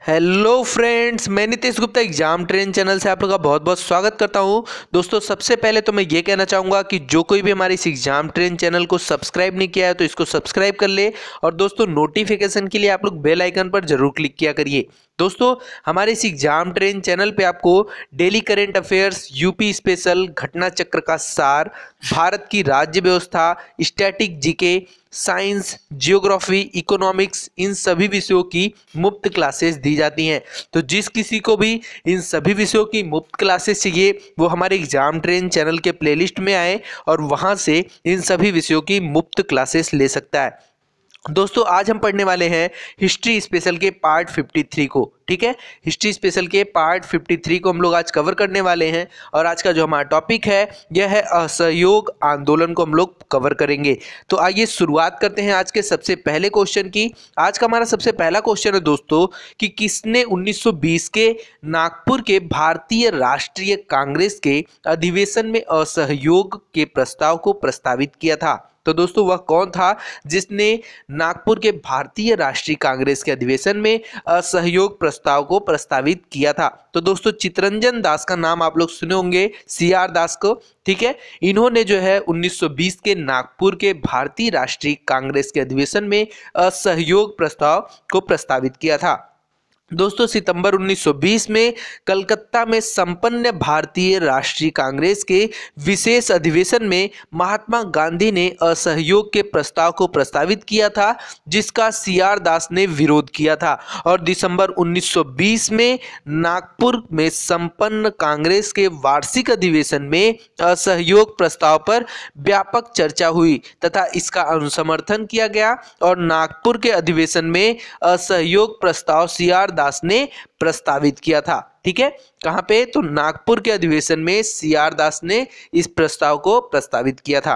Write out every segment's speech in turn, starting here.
Hello friends, मैं Nitesh Gupta exam train channel से आप लोग का बहुत बहुत स्वागत करता हूं। दोस्तों, सबसे पहले तो मैं ये कहना चाहूँगा कि जो कोई भी हमारे इस एग्जाम ट्रेन चैनल को सब्सक्राइब नहीं किया है तो इसको सब्सक्राइब कर ले। और दोस्तों, नोटिफिकेशन के लिए आप लोग बेल आइकन पर जरूर क्लिक किया करिए। दोस्तों, हमारे इस एग्जाम ट्रेन चैनल पे आपको daily current affairs, UP special, Ghatna Chakra का सार, भारत की राज्य व्यवस्था, static GK, science, geography, economics, इन सभी विषयों की मुफ्त क्लासेस दी जाती हैं। तो जिस किसी को भी इन सभी विषयों की मुफ्त क्लासेस चाहिए वो हमारे एग्जाम ट्रेन चैनल के प्लेलिस्ट में आए और वहां से इन सभी विषयों की मुफ्त क्लासेस ले सकता है। दोस्तों, आज हम पढ़ने वाले हैं हिस्ट्री स्पेशल के पार्ट 53 को। ठीक है, हिस्ट्री स्पेशल के पार्ट 53 को हम लोग आज कवर करने वाले हैं। और आज का जो हमारा टॉपिक है यह है असहयोग आंदोलन को हम लोग कवर करेंगे। तो आइए शुरुआत करते हैं आज के सबसे पहले क्वेश्चन की। आज का हमारा सबसे पहला क्वेश्चन है दोस्तों कि किसने 1920 के नागपुर के भारतीय राष्ट्रीय कांग्रेस के अधिवेशन में असहयोग के प्रस्ताव को प्रस्तावित किया था। तो दोस्तों, वह कौन था जिसने नागपुर के भारतीय राष्ट्रीय कांग्रेस के अधिवेशन में असहयोग प्रस्ताव को प्रस्तावित किया था? तो दोस्तों, चित्तरंजन दास का नाम आप लोग सुने होंगे, CR दास को। ठीक है, इन्होंने जो है 1920 के नागपुर के भारतीय राष्ट्रीय कांग्रेस के अधिवेशन में असहयोग प्रस्ताव को प्रस्तावित किया था। दोस्तों, सितंबर 1920 में कलकत्ता में संपन्न भारतीय राष्ट्रीय कांग्रेस के विशेष अधिवेशन में महात्मा गांधी ने असहयोग के प्रस्ताव को प्रस्तावित किया था, जिसका CR दास ने विरोध किया था। और दिसंबर 1920 में नागपुर में संपन्न कांग्रेस के वार्षिक अधिवेशन में असहयोग प्रस्ताव पर व्यापक चर्चा हुई तथा इसका अनुसमर्थन किया गया और नागपुर के अधिवेशन में असहयोग प्रस्ताव CR दास ने प्रस्तावित किया था। ठीक है, कहां पे? तो नागपुर के अधिवेशन में CR दास ने इस प्रस्ताव को प्रस्तावित किया था।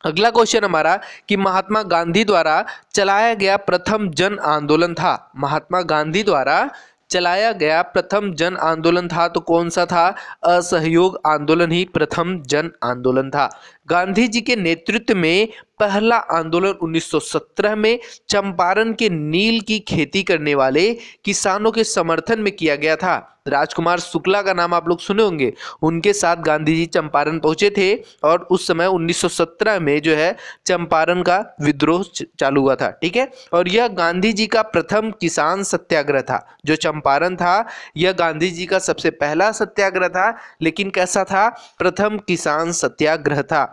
अगला क्वेश्चन हमारा कि महात्मा गांधी द्वारा चलाया गया प्रथम जन आंदोलन था। महात्मा गांधी द्वारा चलाया गया प्रथम जन आंदोलन था तो कौन सा था? असहयोग आंदोलन ही प्रथम जन आंदोलन था। गांधी जी के नेतृत्व में पहला आंदोलन 1917 में चंपारण के नील की खेती करने वाले किसानों के समर्थन में किया गया था। राजकुमार शुक्ला का नाम आप लोग सुने होंगे, उनके साथ गांधी जी चंपारण पहुंचे थे और उस समय 1917 में जो है चंपारण का विद्रोह चालू हुआ था। ठीक है, और यह गांधी जी का प्रथम किसान सत्याग्रह था। जो चंपारण था यह गांधी जी का सबसे पहला सत्याग्रह था, लेकिन कैसा था? प्रथम किसान सत्याग्रह था।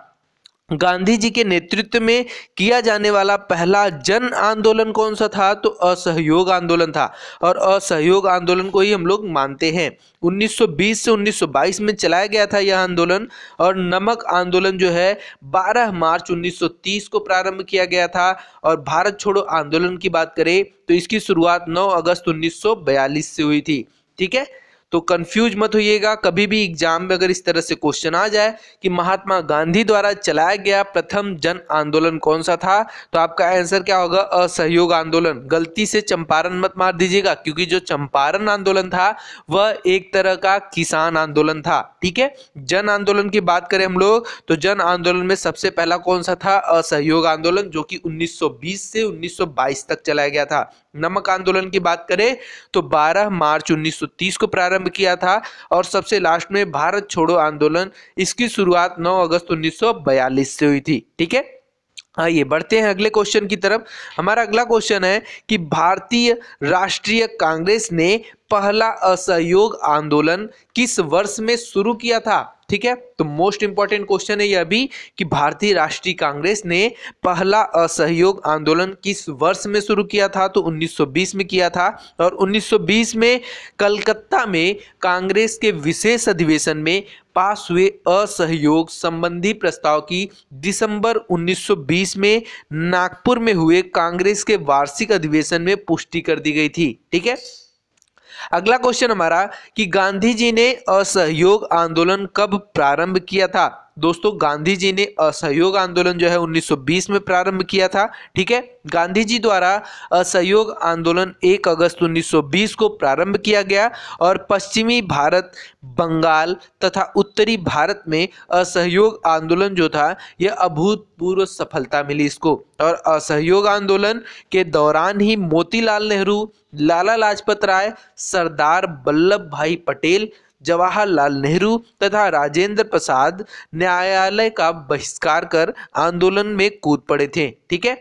गांधी जी के नेतृत्व में किया जाने वाला पहला जन आंदोलन कौन सा था? तो असहयोग आंदोलन था। और असहयोग आंदोलन को ही हम लोग मानते हैं। 1920 से 1922 में चलाया गया था यह आंदोलन। और नमक आंदोलन जो है 12 मार्च 1930 को प्रारंभ किया गया था। और भारत छोड़ो आंदोलन की बात करें तो इसकी शुरुआत 9 अगस्त 1942 से हुई थी। ठीक है, तो कंफ्यूज मत होइएगा, कभी भी एग्जाम में अगर इस तरह से क्वेश्चन आ जाए कि महात्मा गांधी द्वारा चलाया गया प्रथम जन आंदोलन कौन सा था, तो आपका आंसर क्या होगा? असहयोग आंदोलन। गलती से चंपारण मत मार दीजिएगा, क्योंकि जो चंपारण आंदोलन था वह एक तरह का किसान आंदोलन था। ठीक है, जन आंदोलन की बात करें हम लोग तो जन आंदोलन में सबसे पहला कौन सा था? असहयोग आंदोलन, जो कि 1920 से 1922 तक चलाया गया था। नमक आंदोलन की बात करें तो 12 मार्च 1930 को प्रारंभ किया था। और सबसे लास्ट में भारत छोड़ो आंदोलन, इसकी शुरुआत 9 अगस्त 1942 से हुई थी। ठीक है, आइए बढ़ते हैं अगले क्वेश्चन की तरफ। हमारा अगला क्वेश्चन है कि भारतीय राष्ट्रीय कांग्रेस ने पहला असहयोग आंदोलन किस वर्ष में शुरू किया था? ठीक है, तो मोस्ट इंपॉर्टेंट क्वेश्चन है यह भी कि भारतीय राष्ट्रीय कांग्रेस ने पहला असहयोग आंदोलन किस वर्ष में शुरू किया था? तो 1920 में किया था। और 1920 में कलकत्ता में कांग्रेस के विशेष अधिवेशन में पास हुए असहयोग संबंधी प्रस्ताव की दिसंबर 1920 में नागपुर में हुए कांग्रेस के वार्षिक अधिवेशन में पुष्टि कर दी गई थी। ठीक है, अगला क्वेश्चन हमारा कि गांधी जी ने असहयोग आंदोलन कब प्रारंभ किया था? दोस्तों गांधी जी ने असहयोग आंदोलन जो है 1920 में प्रारंभ किया था। ठीक है, गांधी जी द्वारा असहयोग आंदोलन 1 अगस्त 1920 को प्रारंभ किया गया और पश्चिमी भारत, बंगाल तथा उत्तरी भारत में असहयोग आंदोलन जो था यह अभूतपूर्व सफलता मिली इसको। और असहयोग आंदोलन के दौरान ही मोतीलाल नेहरू, लाला लाजपत राय, सरदार वल्लभ भाई पटेल, जवाहरलाल नेहरू तथा राजेंद्र प्रसाद न्यायालय का बहिष्कार कर आंदोलन में कूद पड़े थे। ठीक है,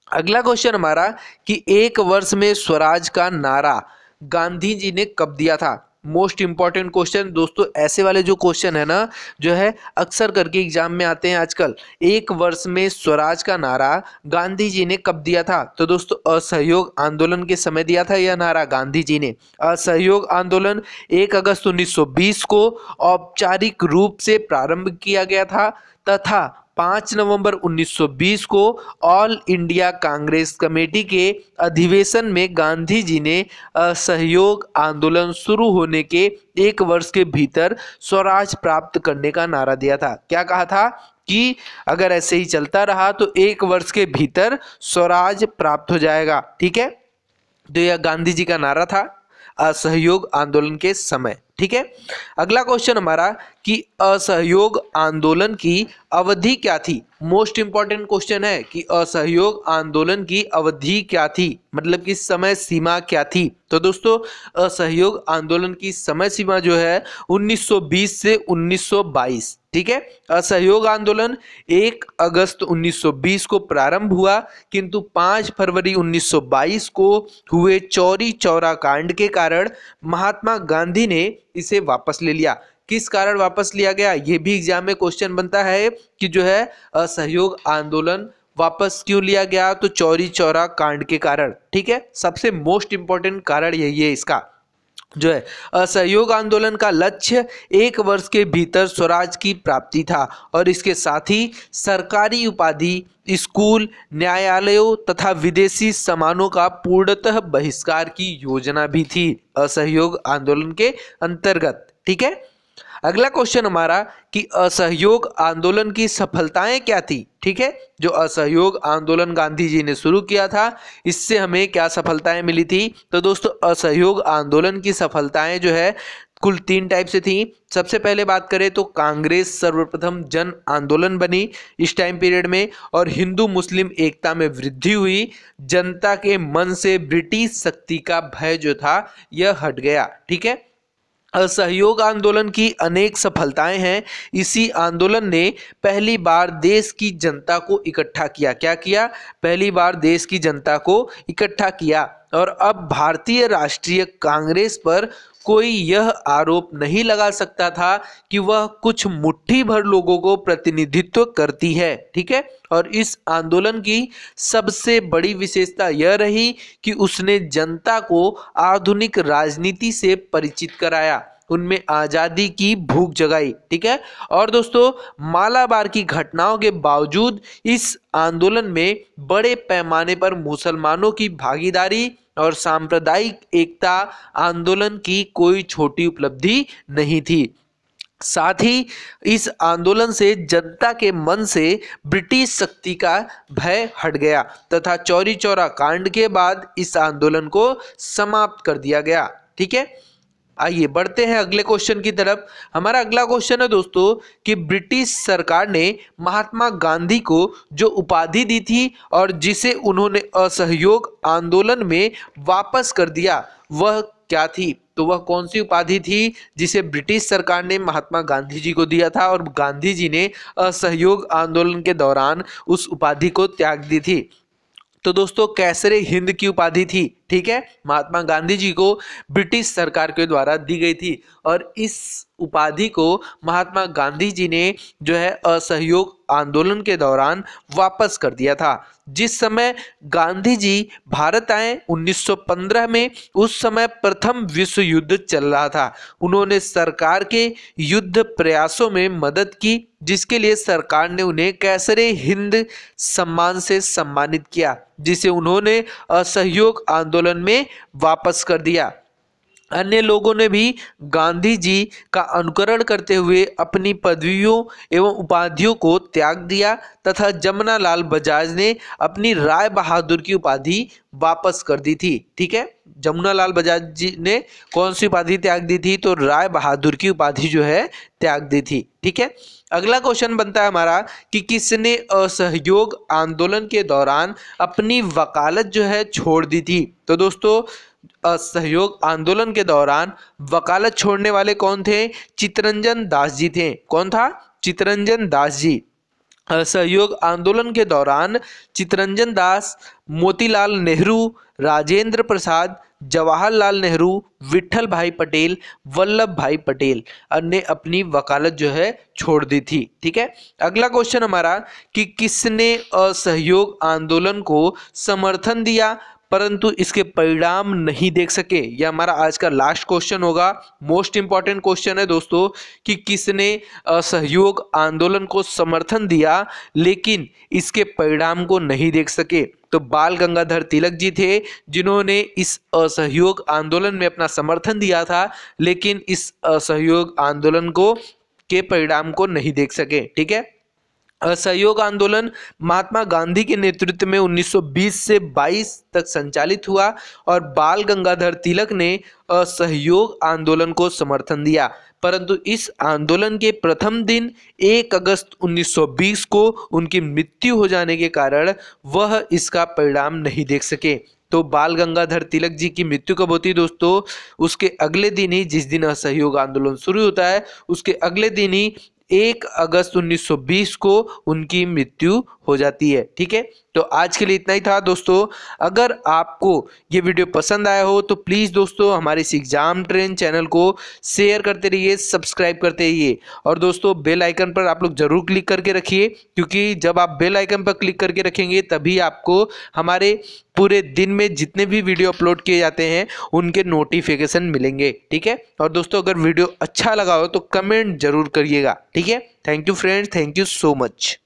अगला क्वेश्चन हमारा कि 1 वर्ष में स्वराज का नारा गांधी जी ने कब दिया था। मोस्ट इंपॉर्टेंट क्वेश्चन दोस्तों, ऐसे वाले जो क्वेश्चन है ना जो है अक्सर करके एग्जाम में आते हैं आजकल। 1 वर्ष में स्वराज का नारा गांधी जी ने कब दिया था? तो दोस्तों असहयोग आंदोलन के समय दिया था यह नारा गांधी जी ने। असहयोग आंदोलन 1 अगस्त 1920 को औपचारिक रूप से प्रारंभ किया गया था तथा 5 नवंबर 1920 को ऑल इंडिया कांग्रेस कमेटी के अधिवेशन में गांधी जी ने असहयोग आंदोलन शुरू होने के 1 वर्ष के भीतर स्वराज प्राप्त करने का नारा दिया था। क्या कहा था कि अगर ऐसे ही चलता रहा तो 1 वर्ष के भीतर स्वराज प्राप्त हो जाएगा। ठीक है, तो यह गांधी जी का नारा था असहयोग आंदोलन के समय। ठीक है, अगला क्वेश्चन हमारा कि असहयोग आंदोलन की अवधि क्या थी। मोस्ट इंपॉर्टेंट क्वेश्चन है कि असहयोग आंदोलन की अवधि क्या थी, मतलब कि समय सीमा क्या थी। तो दोस्तों असहयोग आंदोलन की समय सीमा जो है 1920 से 1922। ठीक है, असहयोग आंदोलन 1 अगस्त 1920 को प्रारंभ हुआ किंतु 5 फरवरी 1922 को हुए चौरी चौरा कांड के कारण महात्मा गांधी ने इसे वापस ले लिया। किस कारण वापस लिया गया, ये भी एग्जाम में क्वेश्चन बनता है कि जो है असहयोग आंदोलन वापस क्यों लिया गया, तो चौरी चौरा कांड के कारण। ठीक है, सबसे मोस्ट इंपॉर्टेंट कारण यही है इसका जो है असहयोग आंदोलन का लक्ष्य 1 वर्ष के भीतर स्वराज की प्राप्ति था और इसके साथ ही सरकारी उपाधि, स्कूल, न्यायालयों तथा विदेशी सामानों का पूर्णतः बहिष्कार की योजना भी थी असहयोग आंदोलन के अंतर्गत। ठीक है, अगला क्वेश्चन हमारा कि असहयोग आंदोलन की सफलताएं क्या थी। ठीक है, जो असहयोग आंदोलन गांधी जी ने शुरू किया था इससे हमें क्या सफलताएं मिली थी। तो दोस्तों असहयोग आंदोलन की सफलताएं जो है कुल 3 टाइप से थी। सबसे पहले बात करें तो कांग्रेस सर्वप्रथम जन आंदोलन बनी इस टाइम पीरियड में और हिंदू मुस्लिम एकता में वृद्धि हुई। जनता के मन से ब्रिटिश शक्ति का भय जो था यह हट गया। ठीक है, असहयोग आंदोलन की अनेक सफलताएं हैं। इसी आंदोलन ने पहली बार देश की जनता को इकट्ठा किया। क्या किया? पहली बार देश की जनता को इकट्ठा किया और अब भारतीय राष्ट्रीय कांग्रेस पर कोई यह आरोप नहीं लगा सकता था कि वह कुछ मुट्ठी भर लोगों को प्रतिनिधित्व करती है। ठीक है, और इस आंदोलन की सबसे बड़ी विशेषता यह रही कि उसने जनता को आधुनिक राजनीति से परिचित कराया, उनमें आजादी की भूख जगाई। ठीक है, और दोस्तों मालाबार की घटनाओं के बावजूद इस आंदोलन में बड़े पैमाने पर मुसलमानों की भागीदारी और सांप्रदायिक एकता आंदोलन की कोई छोटी उपलब्धि नहीं थी। साथ ही इस आंदोलन से जनता के मन से ब्रिटिश शक्ति का भय हट गया तथा चौरी चौरा कांड के बाद इस आंदोलन को समाप्त कर दिया गया। ठीक है, आइए बढ़ते हैं अगले क्वेश्चन की तरफ। हमारा अगला क्वेश्चन है दोस्तों कि ब्रिटिश सरकार ने महात्मा गांधी को जो उपाधि दी थी और जिसे उन्होंने असहयोग आंदोलन में वापस कर दिया वह क्या थी। तो वह कौन सी उपाधि थी जिसे ब्रिटिश सरकार ने महात्मा गांधी जी को दिया था और गांधी जी ने असहयोग आंदोलन के दौरान उस उपाधि को त्याग दी थी। तो दोस्तों कैसरे हिंद की उपाधि थी। ठीक है, महात्मा गांधी जी को ब्रिटिश सरकार के द्वारा दी गई थी और इस उपाधि को महात्मा गांधी जी ने जो है असहयोग आंदोलन के दौरान वापस कर दिया था। जिस समय गांधी जी भारत आए 1915 में, उस समय प्रथम विश्व युद्ध चल रहा था। उन्होंने सरकार के युद्ध प्रयासों में मदद की जिसके लिए सरकार ने उन्हें कैसरे हिंद सम्मान से सम्मानित किया जिसे उन्होंने असहयोग आंदोलन में वापस कर दिया। अन्य लोगों ने भी गांधी जी का अनुकरण करते हुए अपनी पदवियों एवं उपाधियों को त्याग दिया तथा जमनालाल बजाज ने अपनी राय बहादुर की उपाधि वापस कर दी थी। ठीक है, जमुनालाल बजाज जी ने कौन सी उपाधि त्याग दी थी? तो राय बहादुर की उपाधि जो है त्याग दी थी। ठीक है, अगला क्वेश्चन बनता है हमारा कि किसने असहयोग आंदोलन के दौरान अपनी वकालत जो है छोड़ दी थी? तो दोस्तों असहयोग आंदोलन के दौरान वकालत छोड़ने वाले कौन थे? चित्तरंजन दास जी थे। कौन था? चित्तरंजन दास जी। असहयोग आंदोलन के दौरान चित्तरंजन दास, मोतीलाल नेहरू, राजेंद्र प्रसाद, जवाहरलाल नेहरू, विठल भाई पटेल, वल्लभ भाई पटेल ने अपनी वकालत जो है छोड़ दी थी। ठीक है, अगला क्वेश्चन हमारा कि किसने असहयोग आंदोलन को समर्थन दिया परंतु इसके परिणाम नहीं देख सके? यह हमारा आज का लास्ट क्वेश्चन होगा। मोस्ट इंपॉर्टेंट क्वेश्चन है दोस्तों कि किसने असहयोग आंदोलन को समर्थन दिया लेकिन इसके परिणाम को नहीं देख सके? तो बाल गंगाधर तिलक जी थे जिन्होंने इस असहयोग आंदोलन में अपना समर्थन दिया था लेकिन इस असहयोग आंदोलन को के परिणाम को नहीं देख सके। ठीक है, असहयोग आंदोलन महात्मा गांधी के नेतृत्व में 1920 से 22 तक संचालित हुआ और बाल गंगाधर तिलक ने असहयोग आंदोलन को समर्थन दिया परंतु इस आंदोलन के प्रथम दिन 1 अगस्त 1920 को उनकी मृत्यु हो जाने के कारण वह इसका परिणाम नहीं देख सके। तो बाल गंगाधर तिलक जी की मृत्यु कब होती है दोस्तों? उसके अगले दिन ही, जिस दिन असहयोग आंदोलन शुरू होता है उसके अगले दिन ही 1 अगस्त 1920 को उनकी मृत्यु हो जाती है। ठीक है, तो आज के लिए इतना ही था दोस्तों। अगर आपको ये वीडियो पसंद आया हो तो प्लीज़ दोस्तों हमारे इस एग्जाम ट्रेन चैनल को शेयर करते रहिए, सब्सक्राइब करते रहिए और दोस्तों बेल आइकन पर आप लोग जरूर क्लिक करके रखिए क्योंकि जब आप बेल आइकन पर क्लिक करके रखेंगे तभी आपको हमारे पूरे दिन में जितने भी वीडियो अपलोड किए जाते हैं उनके नोटिफिकेशन मिलेंगे। ठीक है, और दोस्तों अगर वीडियो अच्छा लगा हो तो कमेंट जरूर करिएगा। ठीक है, thank you friends, thank you so much.